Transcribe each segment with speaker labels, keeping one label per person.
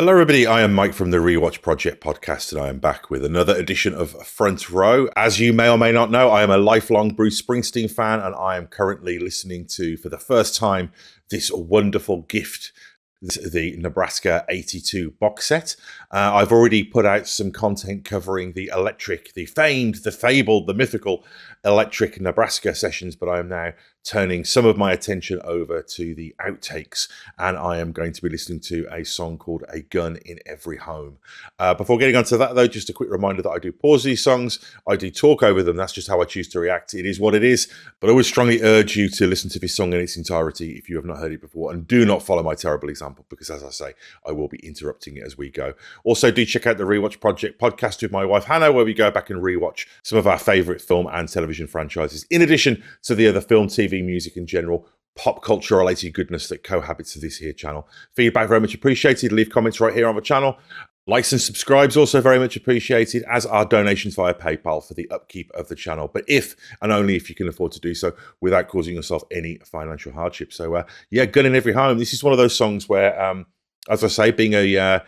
Speaker 1: Hello everybody, I am Mike from the Rewatch Project podcast, and I am back with another edition of Front Row. As you may or may not know, I am a lifelong Bruce Springsteen fan, and I am currently listening to, for the first time, this wonderful gift, the Nebraska 82 box set. I've already put out some content covering the famed, the fabled, the mythical electric Nebraska sessions, but I am now turning some of my attention over to the outtakes, and I am going to be listening to a song called A Gun in Every Home. Before getting onto that though, just a quick reminder that I do pause these songs, I do talk over them, that's just how I choose to react. It is what it is, but I would strongly urge you to listen to this song in its entirety if you have not heard it before, and do not follow my terrible example, because as I say, I will be interrupting it as we go. Also, do check out the Rewatch Project podcast with my wife Hannah, where we go back and rewatch some of our favourite film and television franchises, in addition to the other film, TV, music and general pop culture related goodness that cohabits with this here channel. Feedback very much appreciated. Leave comments right here on the channel. Likes and subscribes also very much appreciated, as are donations via PayPal for the upkeep of the channel, but if and only if you can afford to do so without causing yourself any financial hardship. So yeah, Gun in Every Home. This is one of those songs where, as I say, being a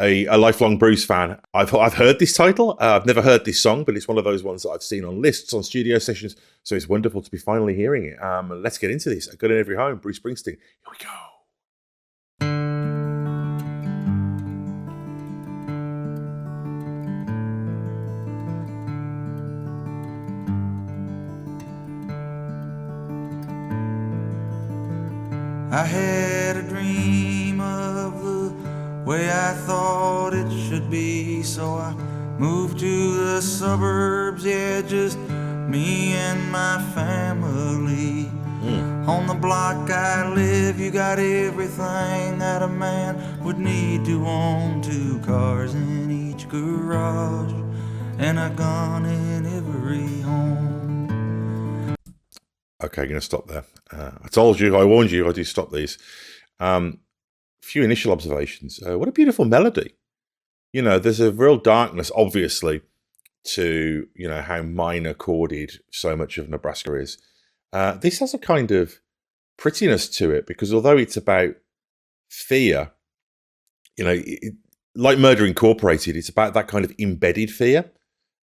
Speaker 1: lifelong Bruce fan, I've heard this title. I've never heard this song, but it's one of those ones that I've seen on lists, on studio sessions. So it's wonderful to be finally hearing it. Let's get into this. A Gun in Every Home, Bruce Springsteen. Here we go.
Speaker 2: I had a dream of the way I thought it should be, so I moved to the suburbs, yeah, just me and my family. On the block I live, you got everything that a man would need to own. 2 cars in each garage and a gun in every home.
Speaker 1: Okay, going to stop there. I told you, I warned you, I do stop these. Few initial observations. What a beautiful melody. You know, there's a real darkness, obviously, to, you know, how minor chorded so much of Nebraska is. This has a kind of prettiness to it, because although it's about fear, you know, like Murder Incorporated, it's about that kind of embedded fear.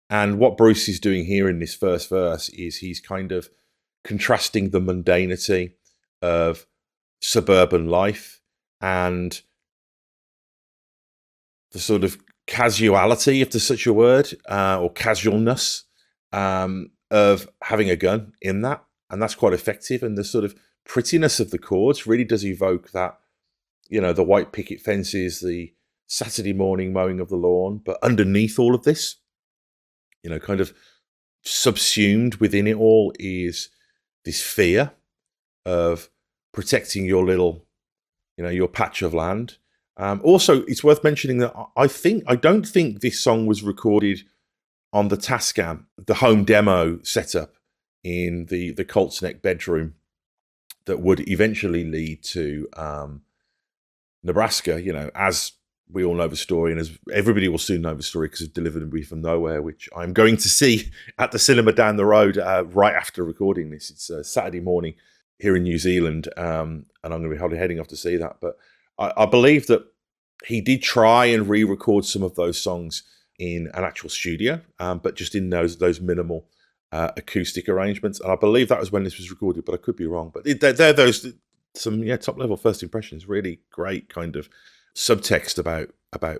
Speaker 1: And what Bruce is doing here in this first verse is he's kind of contrasting the mundanity of suburban life and the sort of casuality, if there's such a word, or casualness of having a gun in that. And that's quite effective. And the sort of prettiness of the chords really does evoke that, you know, the white picket fences, the Saturday morning mowing of the lawn. But underneath all of this, you know, kind of subsumed within it all is this fear of protecting your little, you know, your patch of land. Also, it's worth mentioning that I don't think this song was recorded on the Tascam, the home demo setup in the Colt's Neck bedroom that would eventually lead to Nebraska, you know, as we all know the story, and as everybody will soon know the story because of Delivered Me From Nowhere, which I'm going to see at the cinema down the road right after recording this. It's a Saturday morning here in New Zealand, and I'm going to be probably heading off to see that. But I believe that he did try and re-record some of those songs in an actual studio, but just in those minimal acoustic arrangements. And I believe that was when this was recorded, but I could be wrong. But they're those some top level first impressions. Really great kind of subtext about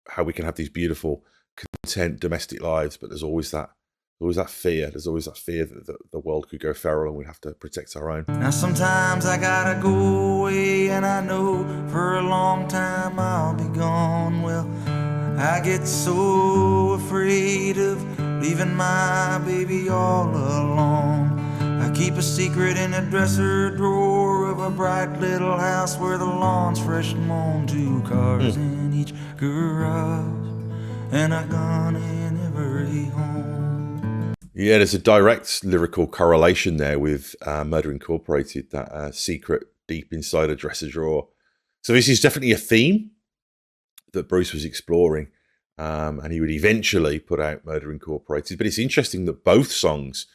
Speaker 1: how we can have these beautiful, content domestic lives, but there's always that fear. There's always that fear that the world could go feral and we have to protect our own.
Speaker 2: Now sometimes I gotta go away, and I know for a long time I'll be gone. Well, I get so afraid of leaving my baby all alone. I keep a secret in the dresser drawer of a bright little house where the lawn's fresh and mown. 2 cars in each garage and a gun in every home.
Speaker 1: Yeah, there's a direct lyrical correlation there with Murder Incorporated, that secret deep inside a dresser drawer. So this is definitely a theme that Bruce was exploring, and he would eventually put out Murder Incorporated. But it's interesting that both songs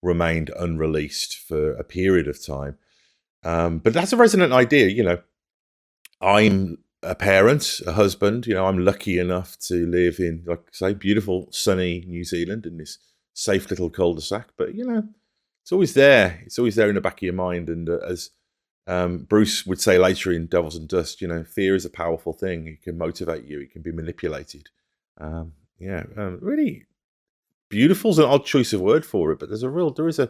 Speaker 1: remained unreleased for a period of time. But that's a resonant idea, you know. I'm a parent, a husband. You know, I'm lucky enough to live in, like I say, beautiful, sunny New Zealand in this safe little cul-de-sac. But, you know, it's always there. It's always there in the back of your mind. And as Bruce would say later in Devils and Dust, you know, fear is a powerful thing. It can motivate you. It can be manipulated. Really beautiful is an odd choice of word for it, but there is a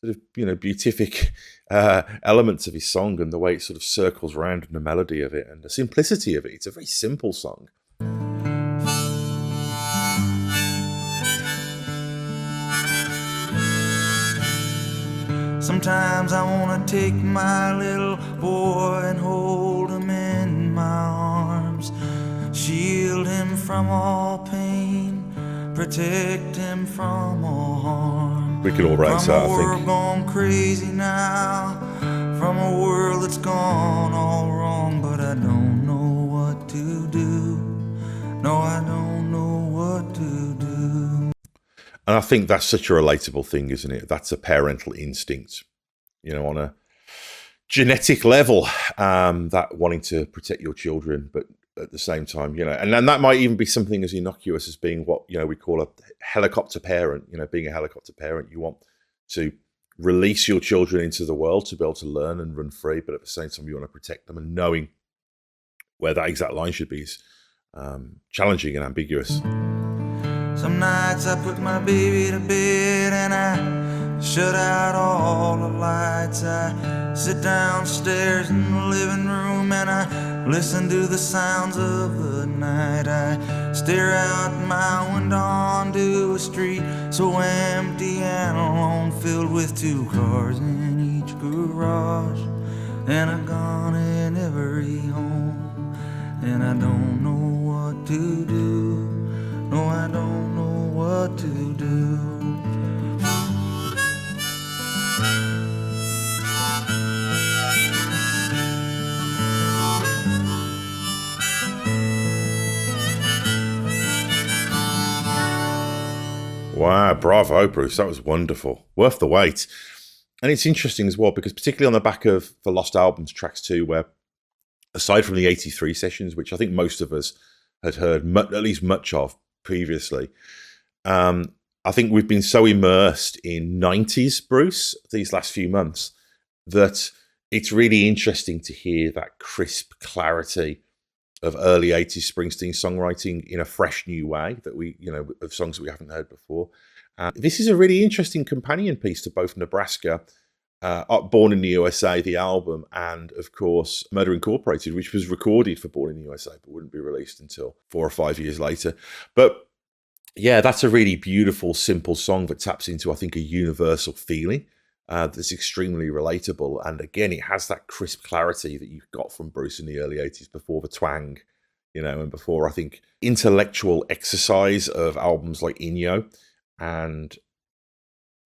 Speaker 1: sort of, you know, beatific elements of his song and the way it sort of circles around and the melody of it and the simplicity of it. It's a very simple song.
Speaker 2: Sometimes I want to take my little boy and hold him in my arms, shield him from all pain, protect him from all harm.
Speaker 1: We could all write that, I think. From a world
Speaker 2: gone crazy now, from a world that's gone all wrong, but I don't know what to do. No, I don't know what to do.
Speaker 1: And I think that's such a relatable thing, isn't it? That's a parental instinct, you know, on a genetic level, that wanting to protect your children, but at the same time, you know, and then that might even be something as innocuous as being what, you know, we call a helicopter parent. You know, being a helicopter parent, you want to release your children into the world to be able to learn and run free, but at the same time, you want to protect them, and knowing where that exact line should be is challenging and ambiguous.
Speaker 2: Some nights I put my baby to bed and I shut out all the lights. I sit downstairs in the living room and I listen to the sounds of the night. I stare out my window onto a street so empty and alone, filled with two cars in each garage and a gun in every home. And I don't know what to do. No, I don't know what to do.
Speaker 1: Wow, bravo, Bruce. That was wonderful. Worth the wait. And it's interesting as well, because particularly on the back of the Lost Albums tracks too, where aside from the 83 sessions, which I think most of us had heard at least much of previously, I think we've been so immersed in 90s Bruce these last few months that it's really interesting to hear that crisp clarity of early 80s Springsteen songwriting in a fresh new way that we, you know, of songs that we haven't heard before. This is a really interesting companion piece to both Nebraska, Born in the USA, the album, and of course Murder Incorporated, which was recorded for Born in the USA but wouldn't be released until 4 or 5 years later. But yeah, that's a really beautiful, simple song that taps into, I think, a universal feeling that's extremely relatable. And again, it has that crisp clarity that you got from Bruce in the early 80s before the twang, you know, and before, I think, intellectual exercise of albums like Inyo and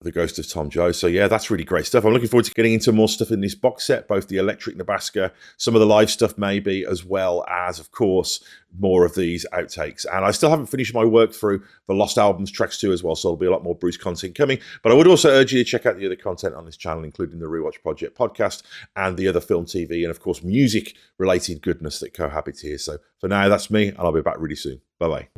Speaker 1: The Ghost of Tom Joad. So yeah, that's really great stuff. I'm looking forward to getting into more stuff in this box set, both the electric Nebraska, some of the live stuff maybe, as well as, of course, more of these outtakes. And I still haven't finished my work through the Lost Albums tracks too as well, so there'll be a lot more Bruce content coming. But I would also urge you to check out the other content on this channel, including the Rewatch Project podcast and the other film, TV, and of course music-related goodness that cohabits here. So for now, that's me, and I'll be back really soon. Bye-bye.